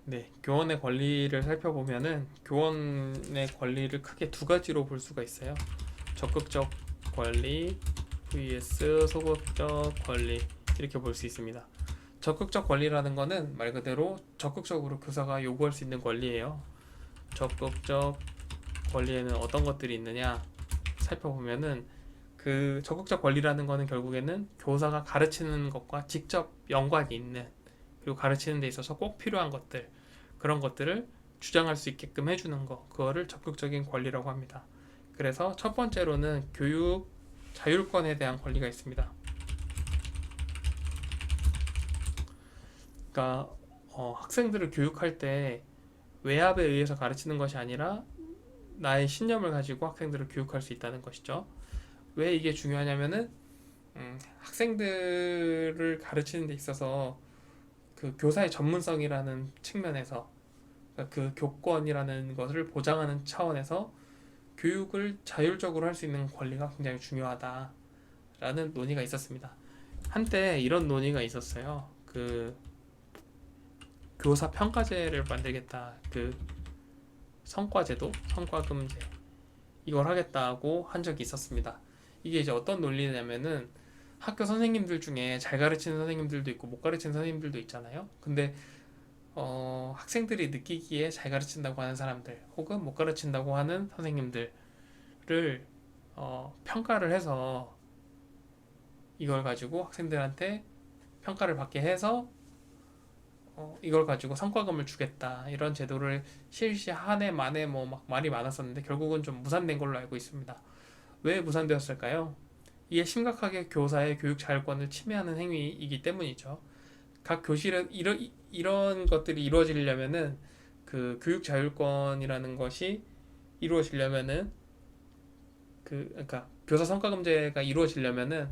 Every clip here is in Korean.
네, 교원의 권리를 살펴보면은 교원의 권리를 크게 두 가지로 볼 수가 있어요. 적극적 권리 vs 소극적 권리 이렇게 볼 수 있습니다. 적극적 권리라는 거는 말 그대로 적극적으로 교사가 요구할 수 있는 권리예요. 적극적 권리에는 어떤 것들이 있느냐 살펴보면은 그 적극적 권리라는 거는 결국에는 교사가 가르치는 것과 직접 연관이 있는 그리고 가르치는 데 있어서 꼭 필요한 것들 그런 것들을 주장할 수 있게끔 해주는 거 그거를 적극적인 권리라고 합니다. 그래서 첫 번째로는 교육 자율권에 대한 권리가 있습니다. 그러니까 학생들을 교육할 때 외압에 의해서 가르치는 것이 아니라 나의 신념을 가지고 학생들을 교육할 수 있다는 것이죠. 왜 이게 중요하냐면은 학생들을 가르치는 데 있어서 그 교사의 전문성이라는 측면에서 그러니까 그 교권이라는 것을 보장하는 차원에서 교육을 자율적으로 할 수 있는 권리가 굉장히 중요하다라는 논의가 있었습니다. 한때 이런 논의가 있었어요. 그 교사 평가제를 만들겠다. 그 성과제도, 성과금제 이걸 하겠다고 한 적이 있었습니다. 이게 이제 어떤 논리냐면은 학교 선생님들 중에 잘 가르치는 선생님들도 있고 못 가르치는 선생님들도 있잖아요. 근데 학생들이 느끼기에 잘 가르친다고 하는 사람들 혹은 못 가르친다고 하는 선생님들을 평가를 해서 이걸 가지고 학생들한테 평가를 받게 해서 이걸 가지고 성과금을 주겠다 이런 제도를 실시한 해 만에 뭐 막 말이 많았었는데 결국은 좀 무산된 걸로 알고 있습니다. 왜 무산되었을까요? 이게 심각하게 교사의 교육 자율권을 침해하는 행위이기 때문이죠. 각 교실은 이런 것들이 이루어지려면은 그 교육 자율권이라는 것이 이루어지려면은 그러니까 교사 성과금제가 이루어지려면은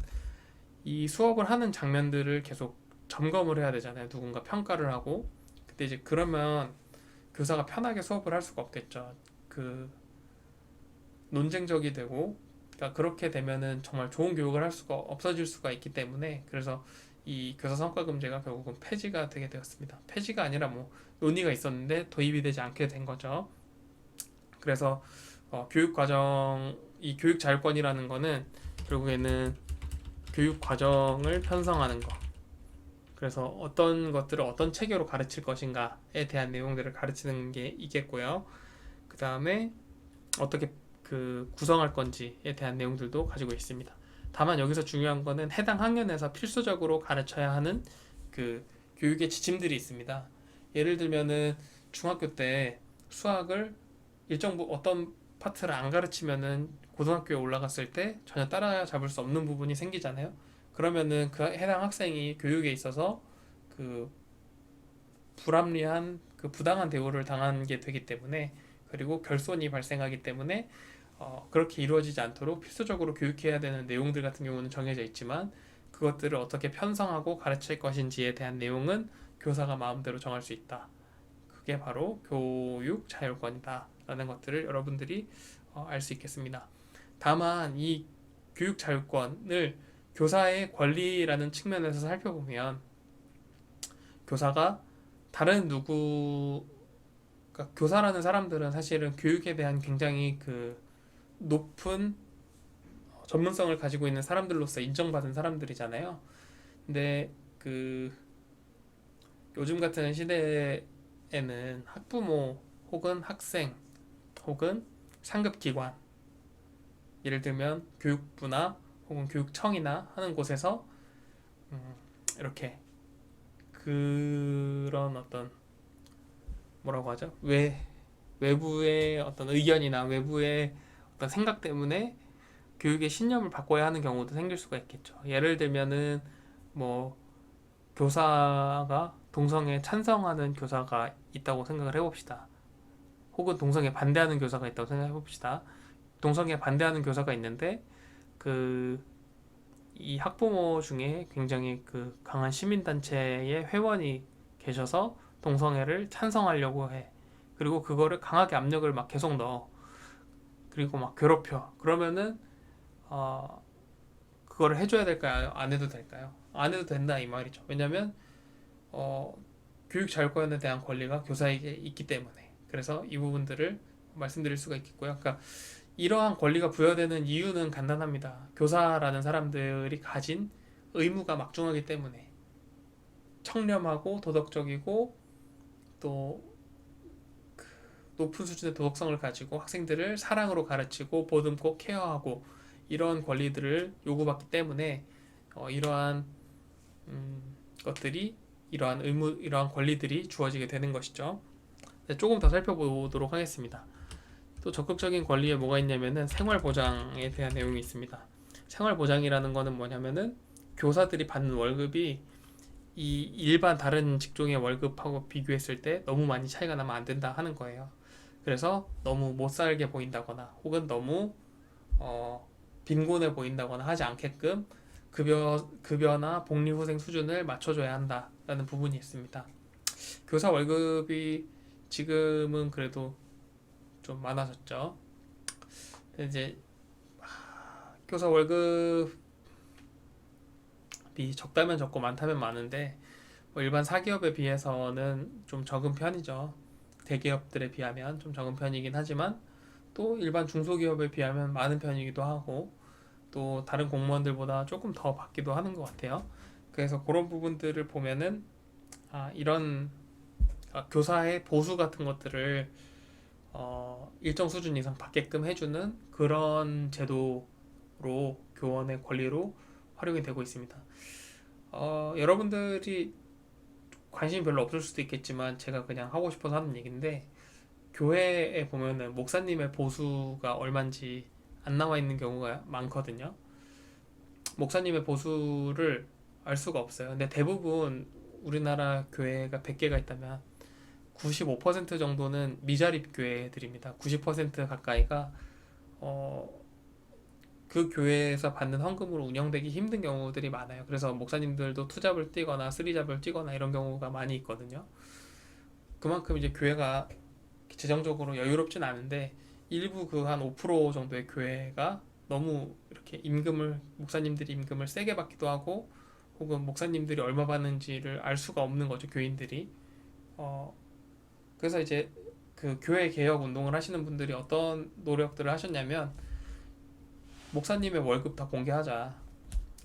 이 수업을 하는 장면들을 계속 점검을 해야 되잖아요. 누군가 평가를 하고 그때 이제 그러면 교사가 편하게 수업을 할 수가 없겠죠. 그 논쟁적이 되고 그러니까 그렇게 되면은 정말 좋은 교육을 할 수가 없어질 수가 있기 때문에 그래서 이 교사 성과금제가 결국은 폐지가 되게 되었습니다. 폐지가 아니라 뭐 논의가 있었는데 도입이 되지 않게 된 거죠. 그래서 교육 과정 이 교육 자율권이라는 거는 결국에는 교육 과정을 편성하는 거. 그래서 어떤 것들을 어떤 체계로 가르칠 것인가에 대한 내용들을 가르치는 게 있겠고요. 그 다음에 어떻게 그 구성할 건지에 대한 내용들도 가지고 있습니다. 다만 여기서 중요한 거는 해당 학년에서 필수적으로 가르쳐야 하는 그 교육의 지침들이 있습니다. 예를 들면은 중학교 때 수학을 일정 어떤 파트를 안 가르치면은 고등학교에 올라갔을 때 전혀 따라잡을 수 없는 부분이 생기잖아요. 그러면은 그 해당 학생이 교육에 있어서 그 불합리한 그 부당한 대우를 당한 게 되기 때문에 그리고 결손이 발생하기 때문에 그렇게 이루어지지 않도록 필수적으로 교육해야 되는 내용들 같은 경우는 정해져 있지만 그것들을 어떻게 편성하고 가르칠 것인지에 대한 내용은 교사가 마음대로 정할 수 있다. 그게 바로 교육 자율권이다. 라는 것들을 여러분들이 알 수 있겠습니다. 다만 이 교육 자율권을 교사의 권리라는 측면에서 살펴보면 교사가 다른 누구 그러니까 교사라는 사람들은 사실은 교육에 대한 굉장히 그 높은 전문성을 가지고 있는 사람들로서 인정받은 사람들이잖아요. 근데 그 요즘 같은 시대에는 학부모 혹은 학생 혹은 상급기관 예를 들면 교육부나 혹은 교육청이나 하는 곳에서 이렇게 그런 어떤 뭐라고 하죠? 외부의 어떤 의견이나 외부의 어떤 생각 때문에 교육의 신념을 바꿔야 하는 경우도 생길 수가 있겠죠. 예를 들면은 뭐 교사가 동성애 찬성하는 교사가 있다고 생각을 해봅시다. 혹은 동성애 반대하는 교사가 있다고 생각해 봅시다. 동성애 반대하는 교사가 있는데 그 이 학부모 중에 굉장히 그 강한 시민단체의 회원이 계셔서 동성애를 찬성하려고 해. 그리고 그거를 강하게 압력을 막 계속 넣어. 그리고 막 괴롭혀. 그러면은 어, 그거를 해줘야 될까요? 안 해도 될까요? 안 해도 된다 이 말이죠. 왜냐면 어, 교육 자율권에 대한 권리가 교사에게 있기 때문에, 그래서 이 부분들을 말씀드릴 수가 있겠고요. 그러니까 이러한 권리가 부여되는 이유는 간단합니다. 교사라는 사람들이 가진 의무가 막중하기 때문에, 청렴하고 도덕적이고 또 높은 수준의 도덕성을 가지고 학생들을 사랑으로 가르치고 보듬고 케어하고 이런 권리들을 요구받기 때문에 이러한 것들이, 이러한 의무, 이러한 권리들이 주어지게 되는 것이죠. 네, 조금 더 살펴보도록 하겠습니다. 또 적극적인 권리에 뭐가 있냐면은 생활보장에 대한 내용이 있습니다. 생활보장이라는 거는 뭐냐면은 교사들이 받는 월급이 이 일반 다른 직종의 월급하고 비교했을 때 너무 많이 차이가 나면 안 된다 하는 거예요. 그래서 너무 못 살게 보인다거나 혹은 너무 빈곤해 보인다거나 하지 않게끔 급여나 복리후생 수준을 맞춰줘야 한다라는 부분이 있습니다. 교사 월급이 지금은 그래도 좀 많아졌죠. 이제 교사 월급이 적다면 적고 많다면 많은데 뭐 일반 사기업에 비해서는 좀 적은 편이죠. 대기업들에 비하면 좀 적은 편이긴 하지만 또 일반 중소기업에 비하면 많은 편이기도 하고 또 다른 공무원들보다 조금 더 받기도 하는 것 같아요. 그래서 그런 부분들을 보면은 이런 교사의 보수 같은 것들을 일정 수준 이상 받게끔 해주는 그런 제도로 교원의 권리로 활용이 되고 있습니다. 여러분들이 관심이 별로 없을 수도 있겠지만 제가 그냥 하고 싶어서 하는 얘기인데, 교회에 보면은 목사님의 보수가 얼마인지 안 나와 있는 경우가 많거든요. 목사님의 보수를 알 수가 없어요. 근데 대부분 우리나라 교회가 100개가 있다면 95% 정도는 미자립 교회들입니다. 90% 가까이가 어, 그 교회에서 받는 헌금으로 운영되기 힘든 경우들이 많아요. 그래서 목사님들도 투잡을 뛰거나 쓰리잡을 뛰거나 이런 경우가 많이 있거든요. 그만큼 이제 교회가 재정적으로 여유롭진 않은데, 일부 그 한 5% 정도의 교회가 너무 이렇게 목사님들이 임금을 세게 받기도 하고 혹은 목사님들이 얼마 받는지를 알 수가 없는 거죠, 교인들이. 어, 그래서 이제 그 교회 개혁 운동을 하시는 분들이 어떤 노력들을 하셨냐면, 목사님의 월급 다 공개하자,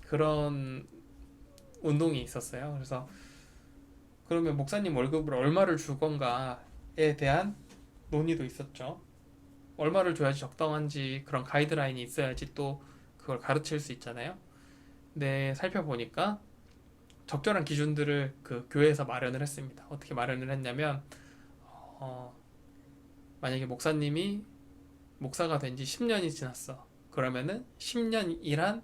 그런 운동이 있었어요. 그래서 그러면 목사님 월급을 얼마를 줄 건가에 대한 논의도 있었죠. 얼마를 줘야지 적당한지 그런 가이드라인이 있어야지 또 그걸 가르칠 수 있잖아요. 근데 살펴보니까 적절한 기준들을 그 교회에서 마련을 했습니다. 어떻게 마련을 했냐면, 어, 만약에 목사님이 목사가 된 지 10년이 지났어. 그러면은 10년 일한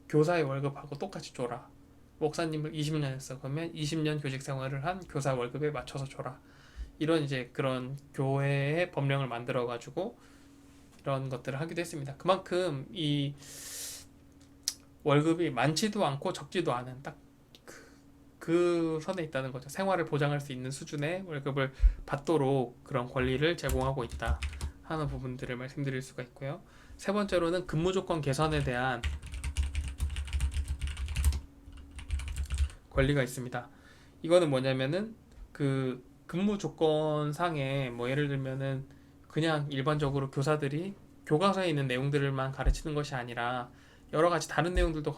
교사의 월급하고 똑같이 줘라. 목사님을 20년 했어. 그러면 20년 교직 생활을 한 교사 월급에 맞춰서 줘라. 이런 이제 그런 교회의 법령을 만들어 가지고 이런 것들을 하기도 했습니다. 그만큼 이 월급이 많지도 않고 적지도 않은 딱 그 선에 있다는 거죠. 생활을 보장할 수 있는 수준의 월급을 받도록 그런 권리를 제공하고 있다 하는 부분들을 말씀드릴 수가 있고요. 세 번째로는 근무 조건 개선에 대한 권리가 있습니다. 이거는 뭐냐면은 그 근무 조건 상에 뭐 예를 들면은 그냥 일반적으로 교사들이 교과서에 있는 내용들만 가르치는 것이 아니라 여러 가지 다른 내용들도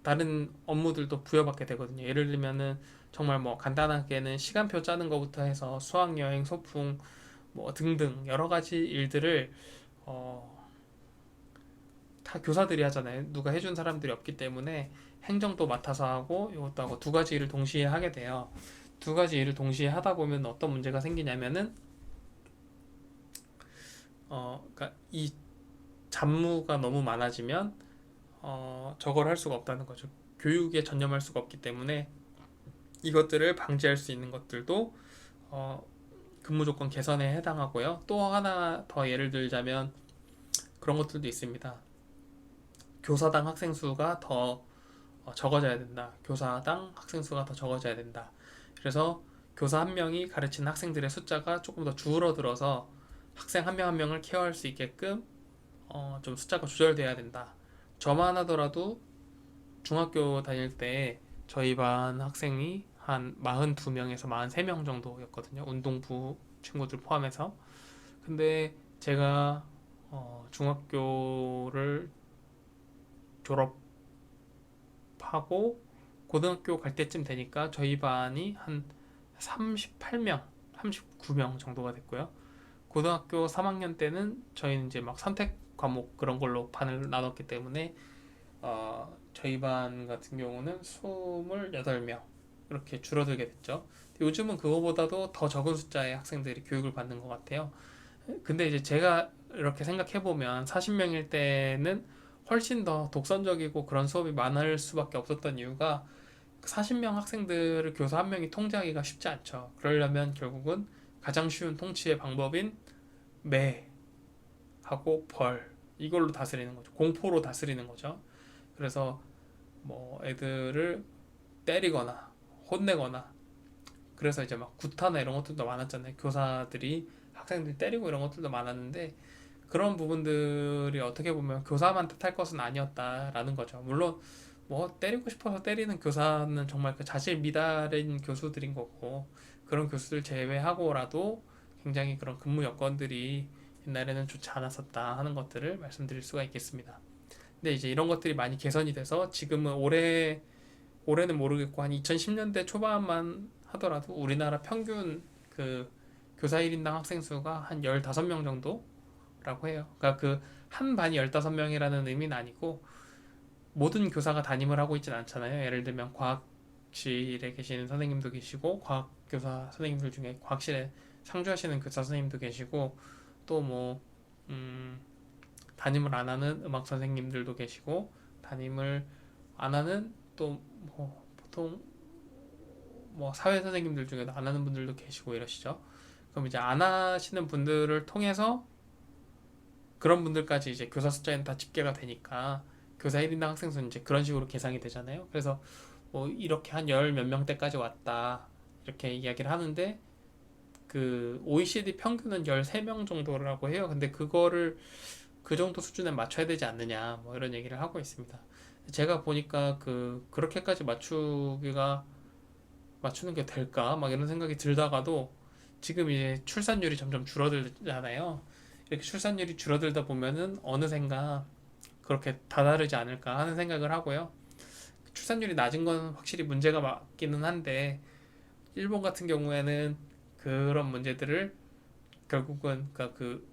다른 업무들도 부여받게 되거든요. 예를 들면은 정말 뭐 간단하게는 시간표 짜는 것부터 해서 수학여행, 소풍 뭐 등등 여러 가지 일들을 어, 다 교사들이 하잖아요. 누가 해준 사람들이 없기 때문에 행정도 맡아서 하고 이것도 하고 두 가지 일을 동시에 하게 돼요. 두 가지 일을 동시에 하다 보면 어떤 문제가 생기냐면은 그러니까 이 잡무가 너무 많아지면 저걸 할 수가 없다는 거죠. 교육에 전념할 수가 없기 때문에 이것들을 방지할 수 있는 것들도 어, 근무 조건 개선에 해당하고요. 또 하나 더 예를 들자면 그런 것들도 있습니다. 교사당 학생 수가 더 적어져야 된다. 교사당 학생 수가 더 적어져야 된다. 그래서 교사 한 명이 가르치는 학생들의 숫자가 조금 더 줄어들어서 학생 한 명 한 명을 케어할 수 있게끔 좀 숫자가 조절돼야 된다. 저만 하더라도 중학교 다닐 때 저희 반 학생이 한 42명에서 43명 정도였거든요. 운동부 친구들 포함해서. 근데 제가 중학교를 졸업하고 고등학교 갈 때쯤 되니까 저희 반이 한 38명, 39명 정도가 됐고요. 고등학교 3학년 때는 저희는 이제 막 선택 과목 그런 걸로 반을 나눴기 때문에 저희 반 같은 경우는 28명 이렇게 줄어들게 됐죠. 요즘은 그거보다도 더 적은 숫자의 학생들이 교육을 받는 것 같아요. 근데 이제 제가 이렇게 생각해 보면 40명일 때는 훨씬 더 독선적이고 그런 수업이 많을 수밖에 없었던 이유가 40명 학생들을 교사 한 명이 통제하기가 쉽지 않죠. 그러려면 결국은 가장 쉬운 통치의 방법인 매하고 벌 이걸로 다스리는 거죠. 공포로 다스리는 거죠. 그래서 뭐 애들을 때리거나 혼내거나 그래서 이제 막 구타나 이런 것들도 많았잖아요. 교사들이 학생들 때리고 이런 것들도 많았는데 그런 부분들이 어떻게 보면 교사만 탓할 것은 아니었다라는 거죠. 물론 뭐 때리고 싶어서 때리는 교사는 정말 그 자질 미달인 교수들인 거고 그런 교수들 제외하고라도 굉장히 그런 근무 여건들이 옛날에는 좋지 않았었다 하는 것들을 말씀드릴 수가 있겠습니다. 근데 이제 이런 것들이 많이 개선이 돼서 지금은 올해는 모르겠고 한 2010년대 초반만 하더라도 우리나라 평균 그 교사 1인당 학생 수가 한 15명 정도라고 해요. 그러니까 그 한 반이 15명이라는 의미는 아니고 모든 교사가 담임을 하고 있진 않잖아요. 예를 들면 과학실에 계시는 선생님도 계시고 과학교사 선생님들 중에 과학실에 상주하시는 교사 선생님도 계시고 또 뭐 담임을 안 하는 음악 선생님들도 계시고 담임을 안 하는 또 뭐 보통 뭐 사회 선생님들 중에도 안 하는 분들도 계시고 이러시죠. 그럼 이제 안 하시는 분들을 통해서 그런 분들까지 이제 교사 숫자에는 다 집계가 되니까 교사 1인당 학생 수는 이제 그런 식으로 계산이 되잖아요. 그래서 뭐 이렇게 한 열 몇 명대까지 왔다 이렇게 이야기를 하는데 그 OECD 평균은 13명 정도라고 해요. 근데 그거를 그 정도 수준에 맞춰야 되지 않느냐 뭐 이런 얘기를 하고 있습니다. 제가 보니까 그렇게까지 맞추는 게 될까 막 이런 생각이 들다가도 지금 이제 출산율이 점점 줄어들잖아요. 이렇게 출산율이 줄어들다 보면은 어느샌가 그렇게 다다르지 않을까 하는 생각을 하고요. 출산율이 낮은 건 확실히 문제가 맞기는 한데 일본 같은 경우에는 그런 문제들을 결국은 그러니까 그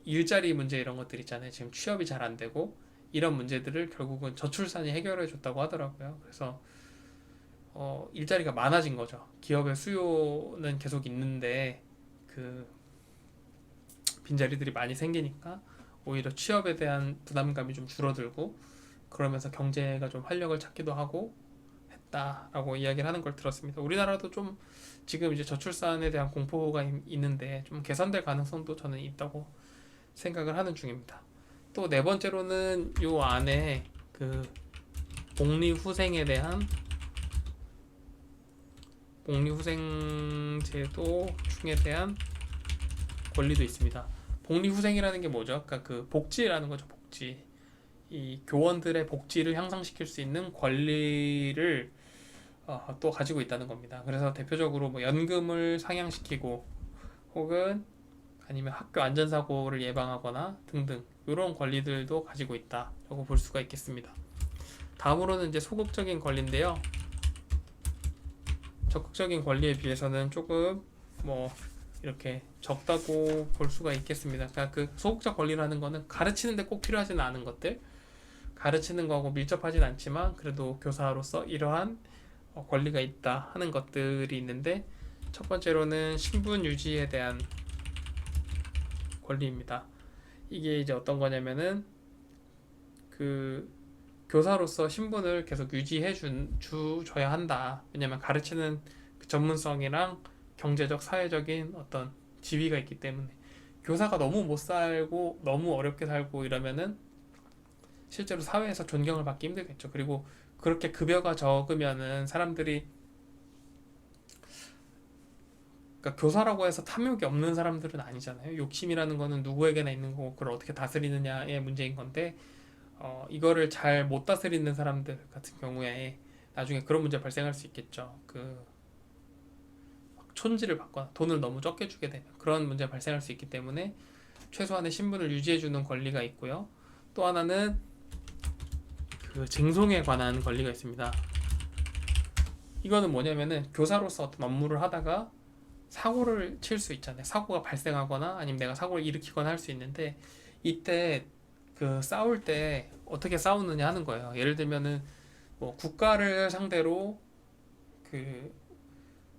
일자리 문제 이런 것들 있잖아요. 지금 취업이 잘 안 되고 이런 문제들을 결국은 저출산이 해결해 줬다고 하더라고요. 그래서 일자리가 많아진 거죠. 기업의 수요는 계속 있는데 그 빈자리들이 많이 생기니까 오히려 취업에 대한 부담감이 좀 줄어들고 그러면서 경제가 좀 활력을 찾기도 하고 했다라고 이야기를 하는 걸 들었습니다. 우리나라도 좀 지금 이제 저출산에 대한 공포가 있는데 좀 개선될 가능성도 저는 있다고 생각을 하는 중입니다. 또 네 번째로는 요 안에 그 복리후생에 대한 복리후생제도 중에 대한 권리도 있습니다. 복리후생이라는 게 뭐죠? 그러니까 그 복지라는 거죠. 복지. 이 교원들의 복지를 향상시킬 수 있는 권리를 또 가지고 있다는 겁니다. 그래서 대표적으로 뭐 연금을 상향시키고 혹은 아니면 학교 안전사고를 예방하거나 등등 이런 권리들도 가지고 있다라고 볼 수가 있겠습니다. 다음으로는 이제 소극적인 권리인데요. 적극적인 권리에 비해서는 조금 뭐 이렇게 적다고 볼 수가 있겠습니다. 그러니까 그 소극적 권리라는 거는 가르치는데 꼭 필요하지는 않은 것들, 가르치는 거하고 밀접하진 않지만 그래도 교사로서 이러한 권리가 있다 하는 것들이 있는데 첫 번째로는 신분 유지에 대한 권리입니다. 이게 이제 어떤 거냐면은 그 교사로서 신분을 계속 주줘야 한다. 왜냐면 가르치는 그 전문성이랑 경제적, 사회적인 어떤 지위가 있기 때문에 교사가 너무 못 살고 너무 어렵게 살고 이러면은 실제로 사회에서 존경을 받기 힘들겠죠. 그리고 그렇게 급여가 적으면은 사람들이 그러니까 교사라고 해서 탐욕이 없는 사람들은 아니잖아요. 욕심이라는 거는 누구에게나 있는 거고 그걸 어떻게 다스리느냐의 문제인 건데 이거를 잘 못 다스리는 사람들 같은 경우에 나중에 그런 문제 발생할 수 있겠죠. 촌지를 받거나 돈을 너무 적게 주게 되면 그런 문제가 발생할 수 있기 때문에 최소한의 신분을 유지해주는 권리가 있고요. 또 하나는 그 쟁송에 관한 권리가 있습니다. 이거는 뭐냐면은 교사로서 어떤 업무를 하다가 사고를 칠 수 있잖아요. 사고가 발생하거나 아니면 내가 사고를 일으키거나 할 수 있는데 이때 그 싸울 때 어떻게 싸우느냐 하는 거예요. 예를 들면은 뭐 국가를 상대로 그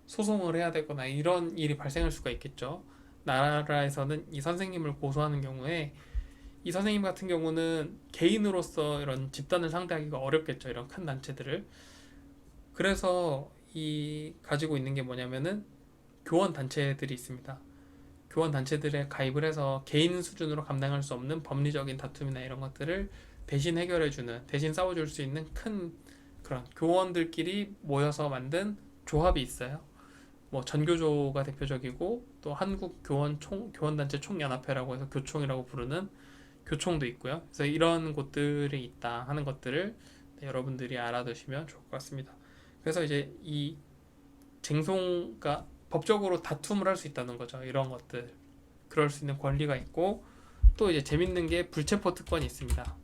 소송을 해야 되거나 이런 일이 발생할 수가 있겠죠. 나라에서는 이 선생님을 고소하는 경우에 이 선생님 같은 경우는 개인으로서 이런 집단을 상대하기가 어렵겠죠. 이런 큰 단체들을. 그래서 이 가지고 있는 게 뭐냐면은 교원 단체들이 있습니다. 교원 단체들에 가입을 해서 개인 수준으로 감당할 수 없는 법리적인 다툼이나 이런 것들을 대신 해결해주는, 대신 싸워줄 수 있는 큰 그런 교원들끼리 모여서 만든 조합이 있어요. 뭐 전교조가 대표적이고 또 한국 교원단체 총연합회라고 해서 교총이라고 부르는 교총도 있고요. 그래서 이런 곳들이 있다 하는 것들을 여러분들이 알아두시면 좋을 것 같습니다. 그래서 이제 이 쟁송가 법적으로 다툼을 할 수 있다는 거죠. 이런 것들 그럴 수 있는 권리가 있고 또 이제 재밌는 게 불체포 특권이 있습니다.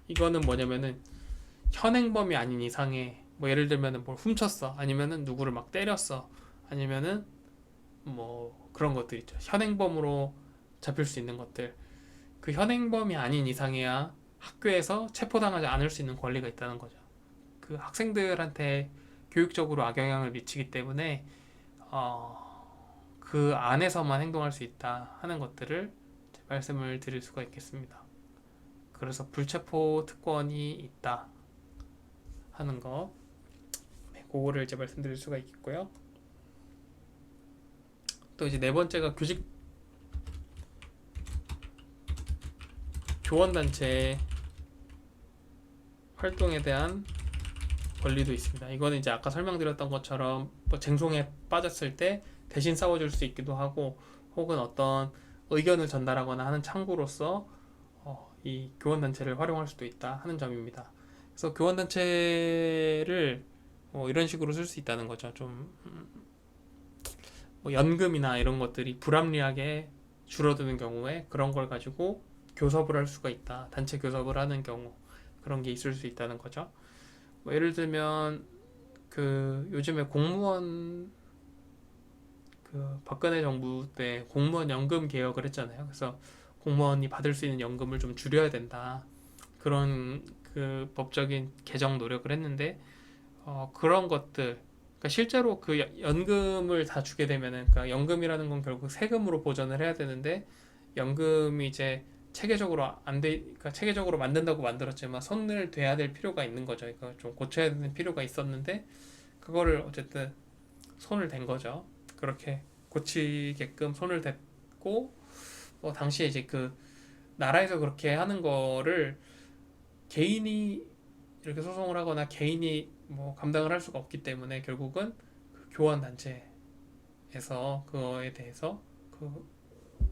이거는 뭐냐면은 현행범이 아닌 이상의 뭐 예를 들면은 뭘 훔쳤어 아니면은 누구를 막 때렸어 아니면은 뭐 그런 것들 있죠. 현행범으로 잡힐 수 있는 것들 그 현행범이 아닌 이상해야 학교에서 체포당하지 않을 수 있는 권리가 있다는 거죠. 그 학생들한테 교육적으로 악영향을 미치기 때문에 그 안에서만 행동할 수 있다 하는 것들을 말씀을 드릴 수가 있겠습니다. 그래서 불체포 특권이 있다 하는 거 그거를 이제 말씀드릴 수가 있겠고요. 또 이제 네 번째가 교원단체 활동에 대한 권리도 있습니다. 이거는 이제 아까 설명드렸던 것처럼 뭐 쟁송에 빠졌을 때 대신 싸워줄 수 있기도 하고 혹은 어떤 의견을 전달하거나 하는 창구로서 이 교원단체를 활용할 수도 있다 하는 점입니다. 그래서 교원단체를 이런 식으로 쓸 수 있다는 거죠. 좀 뭐 연금이나 이런 것들이 불합리하게 줄어드는 경우에 그런 걸 가지고 교섭을 할 수가 있다. 단체 교섭을 하는 경우 그런 게 있을 수 있다는 거죠. 뭐 예를 들면 그 요즘에 공무원 그 박근혜 정부 때 공무원 연금 개혁을 했잖아요. 그래서 공무원이 받을 수 있는 연금을 좀 줄여야 된다. 그런 그 법적인 개정 노력을 했는데 그런 것들 그러니까 실제로 그 연금을 다 주게 되면은 그러니까 연금이라는 건 결국 세금으로 보전을 해야 되는데 연금이 이제 체계적으로 그러니까 체계적으로 만든다고 만들었지만 손을 대야 될 필요가 있는 거죠. 그러니까 좀 고쳐야 되는 필요가 있었는데 그거를 어쨌든 손을 댄 거죠. 그렇게 고치게끔 손을 댔고 당시에 이제 그 나라에서 그렇게 하는 거를 개인이 이렇게 소송을 하거나 개인이 뭐 감당을 할 수가 없기 때문에 결국은 그 교원 단체에서 그거에 대해서 그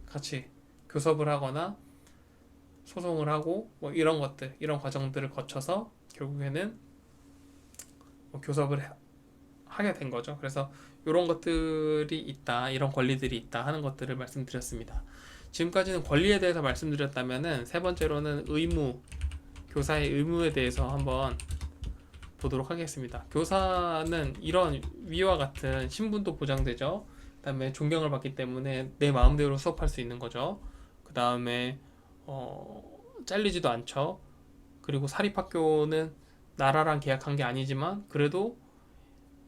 같이 교섭을 하거나 소송을 하고 뭐 이런 것들 이런 과정들을 거쳐서 결국에는 뭐 교섭을 하게 된 거죠. 그래서 이런 것들이 있다, 이런 권리들이 있다 하는 것들을 말씀드렸습니다. 지금까지는 권리에 대해서 말씀드렸다면은 세 번째로는 의무, 교사의 의무에 대해서 한번 보도록 하겠습니다. 교사는 이런 위와 같은 신분도 보장되죠. 그다음에 존경을 받기 때문에 내 마음대로 수업할 수 있는 거죠. 그다음에 잘리지도 않죠. 그리고 사립학교는 나라랑 계약한 게 아니지만 그래도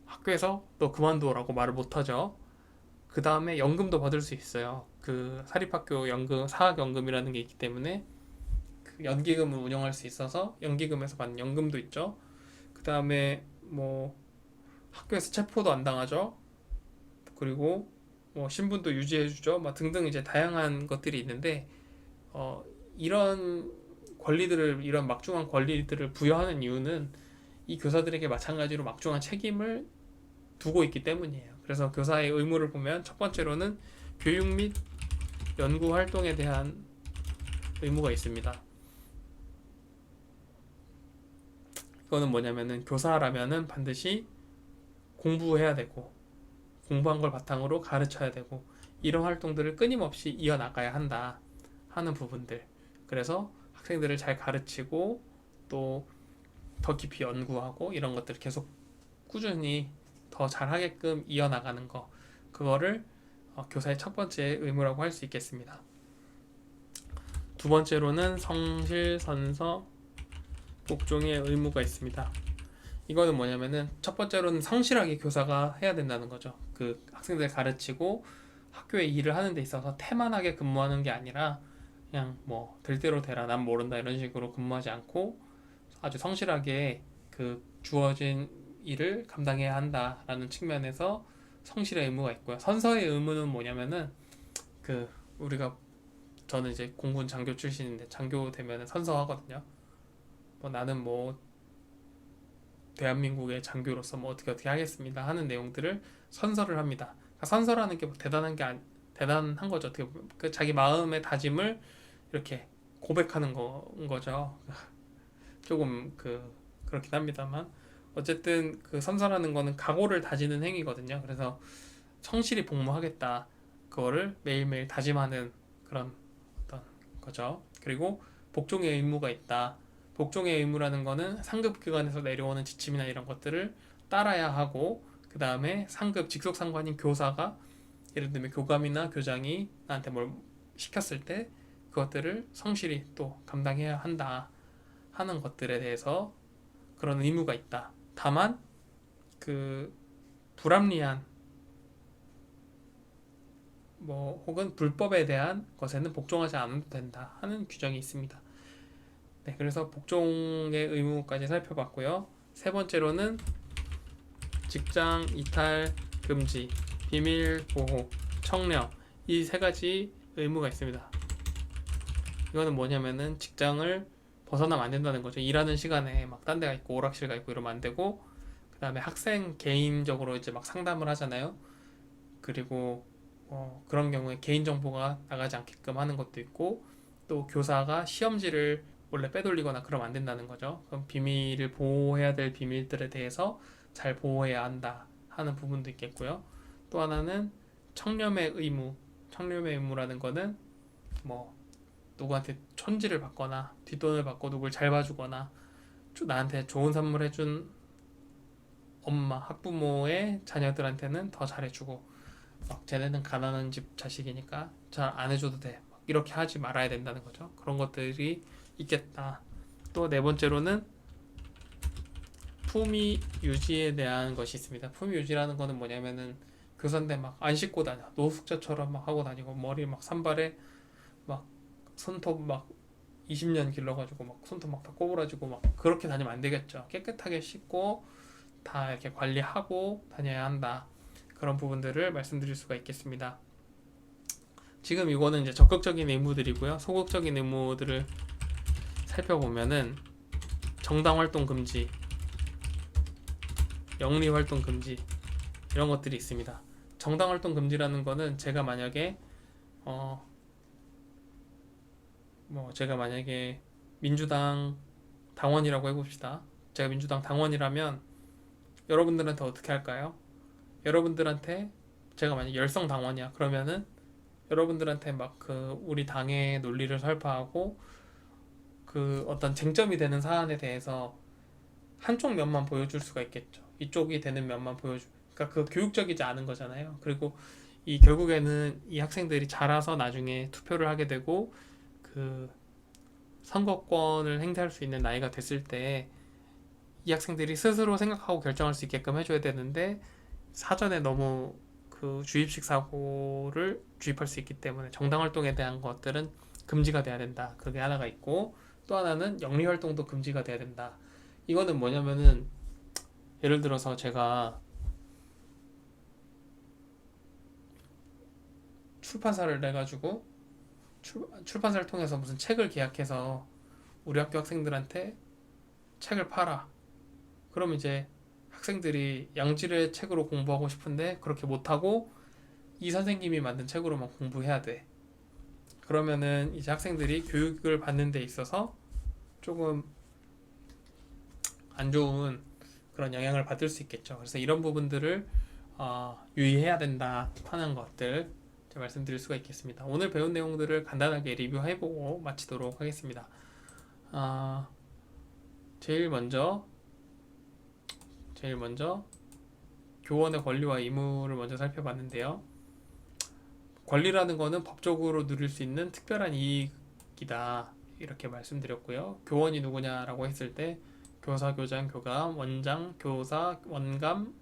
학교에서 너 그만둬라고 말을 못하죠. 그 다음에 연금도 받을 수 있어요. 그 사립학교 연금, 사학연금이라는 게 있기 때문에 그 연기금을 운영할 수 있어서 연기금에서 받는 연금도 있죠. 그 다음에 뭐 학교에서 체포도 안 당하죠. 그리고 뭐 신분도 유지해주죠. 막 등등 이제 다양한 것들이 있는데 이런 권리들을 이런 막중한 권리들을 부여하는 이유는 이 교사들에게 마찬가지로 막중한 책임을 두고 있기 때문이에요. 그래서 교사의 의무를 보면 첫 번째로는 교육 및 연구 활동에 대한 의무가 있습니다. 이거는 뭐냐면은 교사라면은 반드시 공부해야 되고 공부한 걸 바탕으로 가르쳐야 되고 이런 활동들을 끊임없이 이어나가야 한다 하는 부분들. 그래서 학생들을 잘 가르치고 또 더 깊이 연구하고 이런 것들을 계속 꾸준히 더 잘하게끔 이어나가는 거, 그거를 교사의 첫 번째 의무라고 할 수 있겠습니다. 두 번째로는 성실, 선서, 복종의 의무가 있습니다. 이거는 뭐냐면은 첫 번째로는 성실하게 교사가 해야 된다는 거죠. 그 학생들 가르치고 학교에 일을 하는 데 있어서 태만하게 근무하는 게 아니라 그냥 뭐 될 대로 되라 난 모른다 이런 식으로 근무하지 않고 아주 성실하게 그 주어진 일을 감당해야 한다라는 측면에서 성실의 의무가 있고요. 선서의 의무는 뭐냐면은 그 우리가 저는 이제 공군 장교 출신인데 장교 되면은 선서하거든요. 뭐 나는 뭐 대한민국의 장교로서 뭐 어떻게 하겠습니다 하는 내용들을 선서를 합니다. 그러니까 선서라는 게 뭐 대단한 거죠. 어떻게 보면 그 자기 마음의 다짐을 이렇게 고백하는 거죠. 조금 그렇긴 합니다만 어쨌든 그 선서라는 거는 각오를 다지는 행위거든요. 그래서 성실히 복무하겠다 그거를 매일매일 다짐하는 그런 어떤 거죠. 그리고 복종의 의무가 있다. 복종의 의무라는 거는 상급 기관에서 내려오는 지침이나 이런 것들을 따라야 하고 그 다음에 상급 직속 상관인 교사가 예를 들면 교감이나 교장이 나한테 뭘 시켰을 때 그것들을 성실히 또 감당해야 한다 하는 것들에 대해서 그런 의무가 있다. 다만 그 불합리한 뭐 혹은 불법에 대한 것에는 복종하지 않아도 된다 하는 규정이 있습니다. 네, 그래서 복종의 의무까지 살펴봤고요. 세 번째로는 직장 이탈 금지, 비밀 보호, 청렴 이 세 가지 의무가 있습니다. 이거는 뭐냐면은 직장을 벗어나면 안 된다는 거죠. 일하는 시간에 막 딴 데가 있고 오락실 가 있고 이러면 안 되고 그 다음에 학생 개인적으로 이제 막 상담을 하잖아요. 그리고 그런 경우에 개인정보가 나가지 않게끔 하는 것도 있고 또 교사가 시험지를 원래 빼돌리거나 그러면 안 된다는 거죠. 그럼 비밀을 보호해야 될 비밀들에 대해서 잘 보호해야 한다 하는 부분도 있겠고요. 또 하나는 청렴의 의무. 청렴의 의무라는 거는 뭐 누구한테 천지를 받거나 뒷돈을 받고 누굴 잘 봐주거나 나한테 좋은 선물 해준 엄마, 학부모의 자녀들한테는 더 잘해주고 막 쟤네는 가난한 집 자식이니까 잘 안 해줘도 돼. 이렇게 하지 말아야 된다는 거죠. 그런 것들이 있겠다. 또 네 번째로는 품위 유지에 대한 것이 있습니다. 품위 유지라는 거는 뭐냐면은 교사인데 막 안 씻고 다녀. 노숙자처럼 막 하고 다니고 머리 막 산발에 막 손톱 막 20년 길러가지고 막 손톱 막 다 꼬부라지고 막 그렇게 다니면 안 되겠죠. 깨끗하게 씻고 다 이렇게 관리하고 다녀야 한다. 그런 부분들을 말씀드릴 수가 있겠습니다. 지금 이거는 이제 적극적인 의무들이고요. 소극적인 의무들을 살펴보면은 정당 활동 금지, 영리 활동 금지 이런 것들이 있습니다. 정당 활동 금지라는 거는 제가 만약에 민주당 당원이라고 해봅시다. 제가 민주당 당원이라면 여러분들한테 어떻게 할까요? 여러분들한테 제가 만약 열성 당원이야 그러면은 여러분들한테 막 그 우리 당의 논리를 설파하고 그 어떤 쟁점이 되는 사안에 대해서 한쪽 면만 보여줄 수가 있겠죠. 이쪽이 되는 면만 보여주. 그러니까 그 교육적이지 않은 거잖아요. 그리고 이 결국에는 이 학생들이 자라서 나중에 투표를 하게 되고 그 선거권을 행사할 수 있는 나이가 됐을 때 이 학생들이 스스로 생각하고 결정할 수 있게끔 해줘야 되는데 사전에 너무 그 주입식 사고를 주입할 수 있기 때문에 정당 활동에 대한 것들은 금지가 돼야 된다. 그게 하나가 있고 또 하나는 영리 활동도 금지가 돼야 된다. 이거는 뭐냐면은 예를 들어서 제가 출판사를 내가지고 출판사를 통해서 무슨 책을 계약해서 우리 학교 학생들한테 책을 팔아. 그럼 이제 학생들이 양질의 책으로 공부하고 싶은데 그렇게 못하고 이 선생님이 만든 책으로만 공부해야 돼. 그러면은 이제 학생들이 교육을 받는 데 있어서 조금 안 좋은 그런 영향을 받을 수 있겠죠. 그래서 이런 부분들을 유의해야 된다 하는 것들 제가 말씀드릴 수가 있겠습니다. 오늘 배운 내용들을 간단하게 리뷰해보고 마치도록 하겠습니다. 아, 제일 먼저 교원의 권리와 의무를 먼저 살펴봤는데요. 권리라는 거는 법적으로 누릴 수 있는 특별한 이익이다 이렇게 말씀드렸고요. 교원이 누구냐라고 했을 때 교사, 교장, 교감, 원장, 교사, 원감,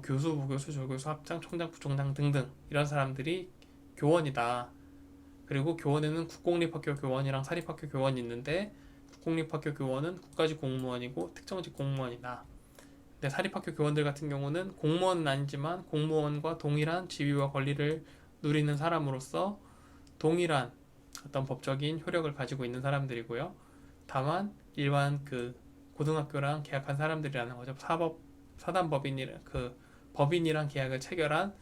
교수, 부교수, 조교수, 학장, 총장, 부총장 등등 이런 사람들이 교원이다. 그리고 교원에는 국공립학교 교원이랑 사립학교 교원이 있는데 국공립학교 교원은 국가직 공무원이고 특정직 공무원이다. 근데 사립학교 교원들 같은 경우는 공무원은 아니지만 공무원과 동일한 지위와 권리를 누리는 사람으로서 동일한 어떤 법적인 효력을 가지고 있는 사람들이고요. 다만 일반 그 고등학교랑 계약한 사람들이라는 거죠. 사단법인이랑 그 법인이랑 계약을 체결한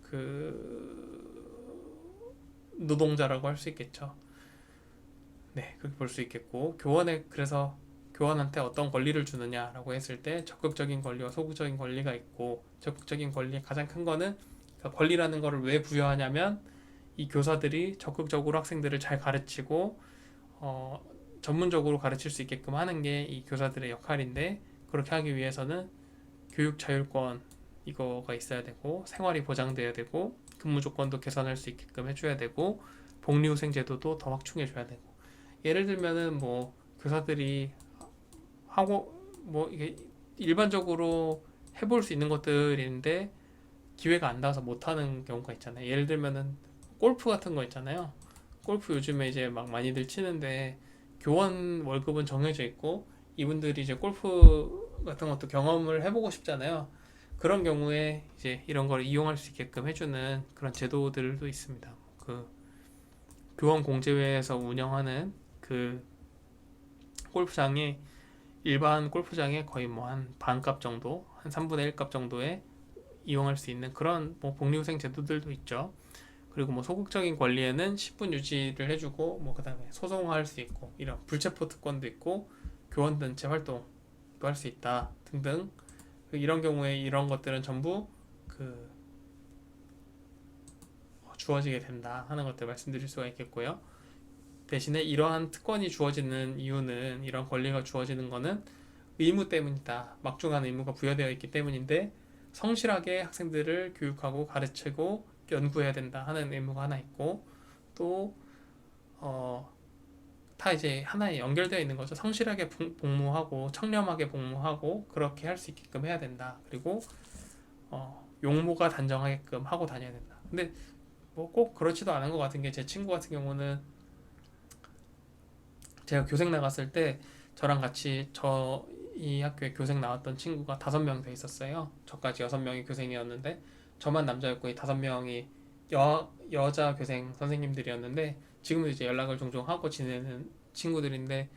그 노동자라고 할 수 있겠죠. 네, 그렇게 볼 수 있겠고 그래서 교원한테 어떤 권리를 주느냐라고 했을 때 적극적인 권리와 소극적인 권리가 있고 적극적인 권리의 가장 큰 거는 그러니까 권리라는 거를 왜 부여하냐면 이 교사들이 적극적으로 학생들을 잘 가르치고 전문적으로 가르칠 수 있게끔 하는 게 이 교사들의 역할인데 그렇게 하기 위해서는 교육 자율권 이거가 있어야 되고 생활이 보장돼야 되고 근무 조건도 개선할 수 있게끔 해줘야 되고 복리후생 제도도 더 확충해줘야 되고 예를 들면은 뭐 교사들이 하고 뭐 이게 일반적으로 해볼 수 있는 것들인데 기회가 안 닿아서 못하는 경우가 있잖아요. 예를 들면은 골프 같은 거 있잖아요. 골프 요즘에 이제 막 많이들 치는데 교원 월급은 정해져 있고 이분들이 이제 골프 같은 것도 경험을 해보고 싶잖아요. 그런 경우에 이제 이런 걸 이용할 수 있게끔 해주는 그런 제도들도 있습니다. 그 교원 공제회에서 운영하는 그 골프장이 일반 골프장의 거의 뭐 한 반값 정도, 한 3분의 1값 정도에 이용할 수 있는 그런 뭐 복리후생 제도들도 있죠. 그리고 뭐 소극적인 권리에는 10분 유지를 해주고 뭐 그다음에 소송할 수 있고 이런 불체포 특권도 있고 교원 단체 활동도 할 수 있다 등등 이런 경우에 이런 것들은 전부 그 주어지게 된다 하는 것들 말씀드릴 수가 있겠고요. 대신에 이러한 특권이 주어지는 이유는 이런 권리가 주어지는 거는 의무 때문이다. 막중한 의무가 부여되어 있기 때문인데 성실하게 학생들을 교육하고 가르치고 연구해야 된다 하는 의무가 하나 있고 또 다 이제 하나에 연결되어 있는 거죠. 성실하게 복무하고 청렴하게 복무하고 그렇게 할 수 있게끔 해야 된다. 그리고 용모가 단정하게끔 하고 다녀야 된다. 근데 뭐 꼭 그렇지도 않은 것 같은 게 제 친구 같은 경우는 제가 교생 나갔을 때 저랑 같이 이 학교에 교생 나왔던 친구가 5명 돼 있었어요. 저까지 6명이 교생이었는데 저만 남자였고 이 5명이 여자 교생 선생님들이었는데 지금도 이제 연락을 종종 하고 지내는 친구들인데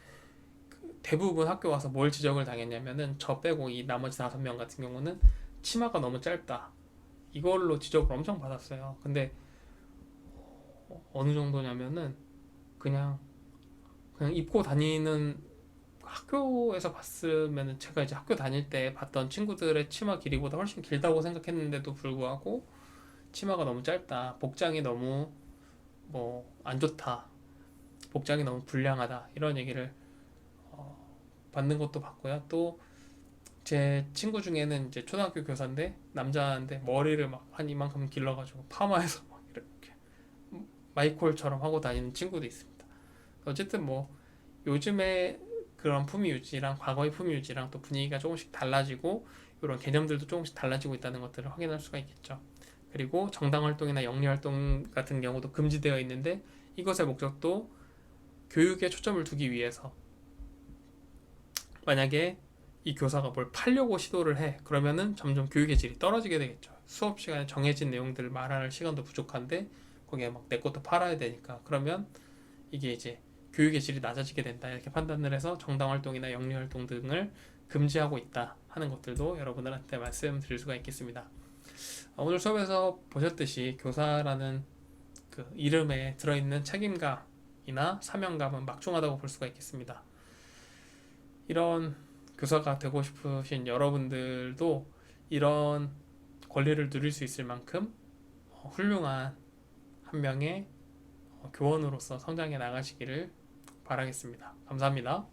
대부분 학교 와서 뭘 지적을 당했냐면은 저 빼고 이 나머지 5명 같은 경우는 치마가 너무 짧다. 이걸로 지적을 엄청 받았어요. 근데 어느 정도냐면은 그냥 입고 다니는 학교에서 봤으면 제가 이제 학교 다닐 때 봤던 친구들의 치마 길이보다 훨씬 길다고 생각했는데도 불구하고 치마가 너무 짧다. 복장이 너무 뭐 안 좋다. 복장이 너무 불량하다. 이런 얘기를 받는 것도 봤고요. 또 제 친구 중에는 이제 초등학교 교사인데 남자인데 머리를 막 한 이만큼 길러가지고 파마해서 막 이렇게 마이콜처럼 하고 다니는 친구도 있습니다. 어쨌든 뭐 요즘에 그런 품위 유지랑 과거의 품위 유지랑 또 분위기가 조금씩 달라지고 이런 개념들도 조금씩 달라지고 있다는 것들을 확인할 수가 있겠죠. 그리고 정당 활동이나 영리 활동 같은 경우도 금지되어 있는데 이것의 목적도 교육에 초점을 두기 위해서 만약에 이 교사가 뭘 팔려고 시도를 해 그러면은 점점 교육의 질이 떨어지게 되겠죠. 수업 시간에 정해진 내용들을 말할 시간도 부족한데 거기에 막 내 것도 팔아야 되니까 그러면 이게 이제 교육의 질이 낮아지게 된다 이렇게 판단을 해서 정당 활동이나 영리 활동 등을 금지하고 있다 하는 것들도 여러분들한테 말씀드릴 수가 있겠습니다. 오늘 수업에서 보셨듯이 교사라는 그 이름에 들어있는 책임감이나 사명감은 막중하다고 볼 수가 있겠습니다. 이런 교사가 되고 싶으신 여러분들도 이런 권리를 누릴 수 있을 만큼 훌륭한 한 명의 교원으로서 성장해 나가시기를 바라겠습니다. 감사합니다.